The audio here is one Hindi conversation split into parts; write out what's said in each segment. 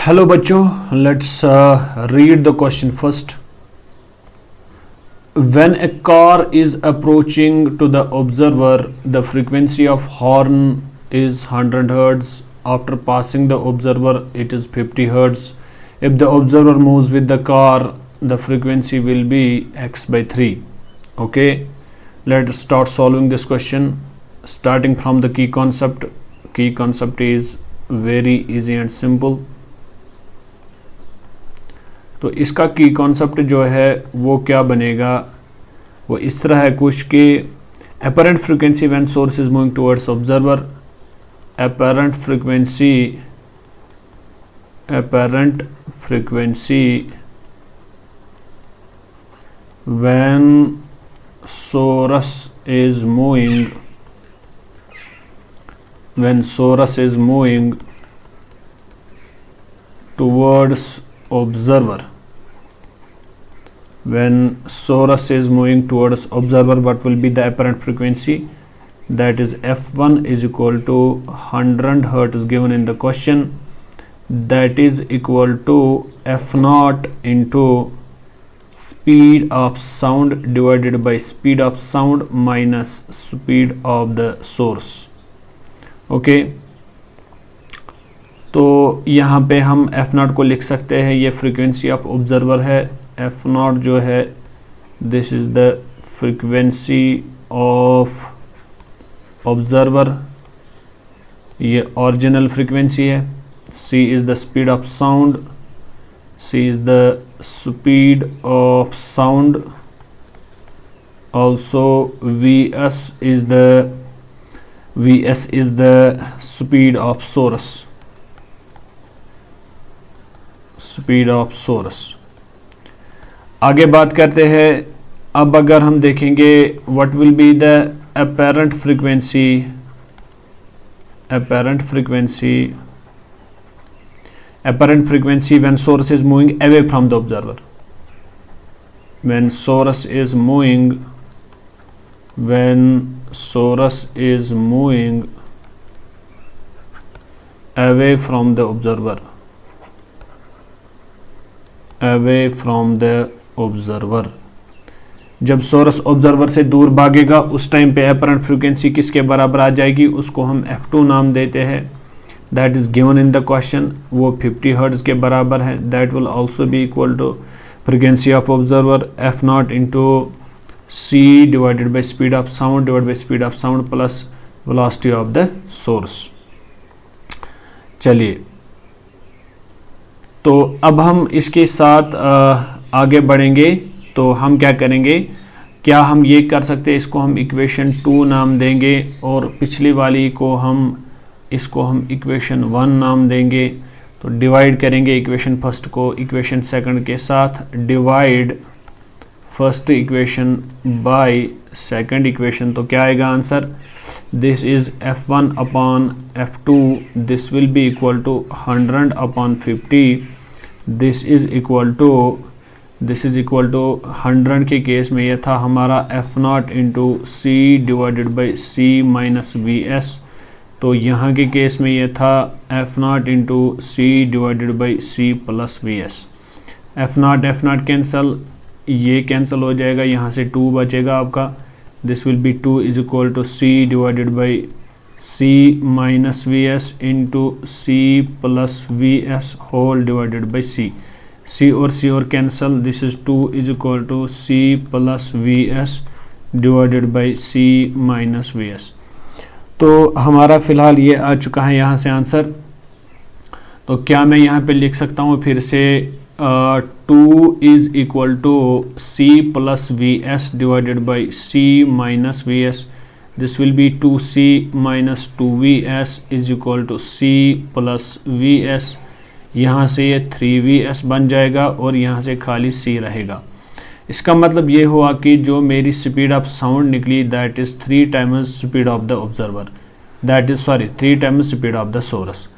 हेलो बच्चों, let's read the question first. When a car is approaching to the observer, the frequency of horn is 100 Hz. After passing the observer, it is 50 Hz. If the observer moves with the car, the frequency will be x by 3. Okay, let's start solving this question. Starting from the key concept. Key concept is very easy and simple. तो इसका की कॉन्सेप्ट जो है वो क्या बनेगा, वो इस तरह है कुछ कि apparent frequency when source is moving towards observer, apparent frequency when source is moving towards observer. When source is moving towards observer, what will be the apparent frequency? That is f1 is equal to 100 Hz given in the question. That is equal to f0 into speed of sound divided by speed of sound minus speed of the source. Okay. तो यहाँ पे हम f0 को लिख सकते हैं, ये फ्रीक्वेंसी ऑफ ऑब्जर्वर है. f0 जो है this is the frequency of observer, ये ओरिजिनल फ्रीक्वेंसी है. c is the speed of sound, c is the speed of sound. Also vs is the speed of source. आगे बात करते हैं. अब अगर हम देखेंगे what will be the apparent frequency when source is moving away from the observer. When source is moving away from the observer, जब सोर्स ऑब्जर्वर से दूर भागेगा उस टाइम पे अपरेंट फ्रीक्वेंसी किसके बराबर आ जाएगी, उसको हम f2 नाम देते हैं. That is given in the question. वो 50 हर्ट्ज के बराबर है. That will also be equal to frequency of observer f0 into c divided by speed of sound plus velocity of the source. चलिए, तो अब हम इसके साथ आगे बढ़ेंगे. तो हम क्या करेंगे, क्या हम ये कर सकते हैं, इसको हम इक्वेशन 2 नाम देंगे और पिछली वाली को इसको हम इक्वेशन 1 नाम देंगे. तो डिवाइड करेंगे इक्वेशन फर्स्ट को इक्वेशन सेकंड के साथ. Divide first equation by second equation. तो क्या आएगा answer, this is f1 upon f2, this will be equal to 100 upon 50. This is equal to 100 के केस में यह था हमारा f0 into c divided by c minus vs. तो यहाँ के केस में यह था f0 into c divided by c plus vs. f0 cancel, ये कैंसल हो जाएगा, यहाँ से 2 बचेगा आपका. This will be 2 is equal to c divided by c minus vs into c plus vs whole divided by c. c और cancel. This is 2 is equal to c plus vs divided by c minus vs. तो हमारा फिलहाल ये आ चुका है यहाँ से आंसर. तो क्या मैं यहाँ पे लिख सकता हूँ फिर से, 2 is equal to c plus vs divided by c minus vs. This will be 2c minus 2vs is equal to c plus vs. यहाँ से ये 3vs बन जाएगा और यहाँ से खाली c रहेगा. इसका मतलब ये हुआ कि जो मेरी स्पीड ऑफ साउंड निकली that is 3 times speed of the observer, that is 3 times speed of the source.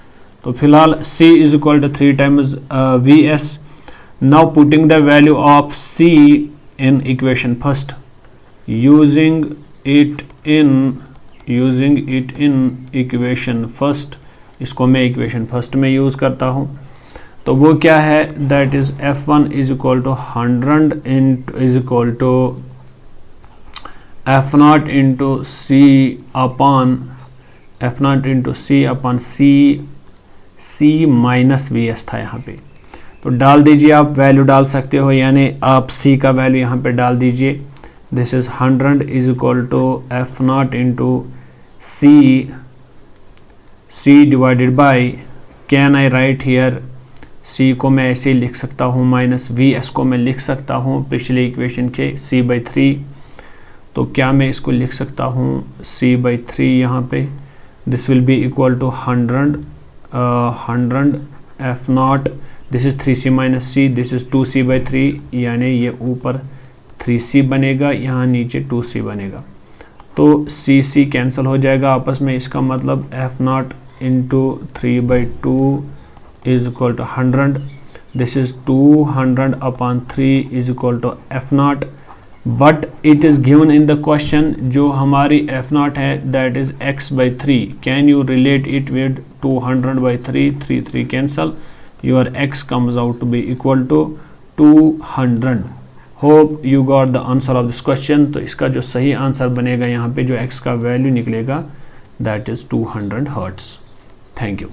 तो फिलहाल c is equal to 3 times vs. Now putting the value of c in equation first, using it in equation first. इसको मैं इक्वेशन फर्स्ट में यूज़ करता हूँ. तो वो क्या है, that is F1 is equal to 100 is equal to F0 into C upon C minus V S था यहाँ पे। तो डाल दीजिए, आप वैल्यू डाल सकते हो, यानी आप सी का वैल्यू यहाँ पे डाल दीजिए। This is 100 is equal to F0 into C divided by, can I write here, C को मैं ऐसे लिख सकता हूँ, माइनस वी एस को मैं लिख सकता हूँ पिछले इक्वेशन के c/3। तो क्या मैं इसको लिख सकता हूँ c/3 यहाँ पे, this will be equal to 100 F0, this is 3c minus C, this is 2c/3, यानी ये ऊपर 3c बनेगा, यहाँ नीचे 2c बनेगा। तो c कैंसिल हो जाएगा आपस में, इसका मतलब F0 into 3/2 is equal to 100, this is 200 upon 3 is equal to F0, but it is given in the question जो हमारी F0 है that is x/3। Can you relate it with 200/3, 3 cancel, your x comes out to be equal to 200। Hope you got the answer of this question. तो इसका जो सही आंसर बनेगा यहाँ पे, जो x का वैल्यू निकलेगा that is 200 hertz. Thank you.